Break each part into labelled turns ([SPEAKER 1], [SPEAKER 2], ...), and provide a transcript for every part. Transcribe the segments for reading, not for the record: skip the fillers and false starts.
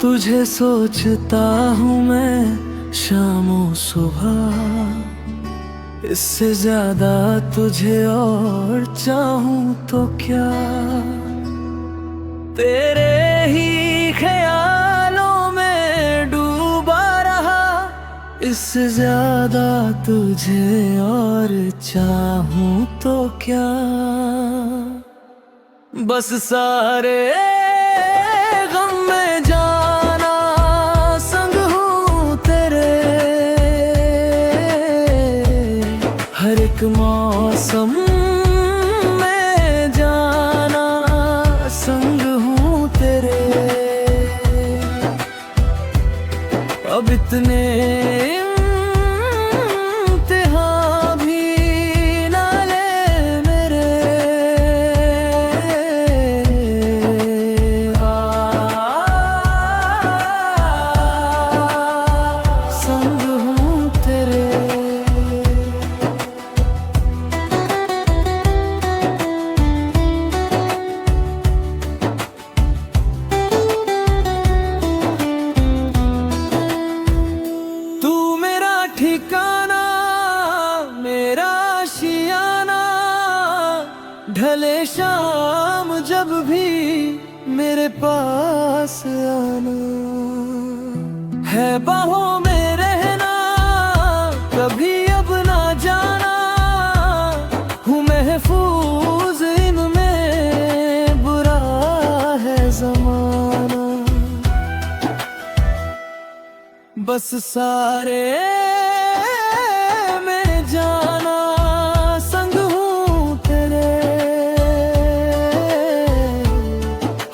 [SPEAKER 1] तुझे सोचता हूँ मैं शामों सुबह, इससे ज्यादा तुझे और चाहूँ तो क्या। तेरे ही ख्यालों में डूबा रहा, इससे ज्यादा तुझे और चाहूँ तो क्या। बस सारे गम में जाना संग हूँ तेरे, हर एक मौसम में जाना संग हूँ तेरे। अब इतने इम्तिहान भी ना ले मेरे, संग हूँ तेरे। ठिकाना मेरा आशियाना, ढले शाम जब भी मेरे पास आना। है बाहों में रहना कभी अब ना जाना, हूँ महफूज इनमें बुरा है ज़माना। बस सारे में जाना संग हूँ तेरे,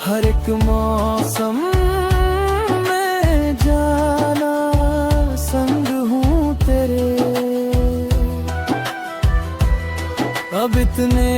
[SPEAKER 1] हर एक मौसम में जाना संग हूँ तेरे। अब इतने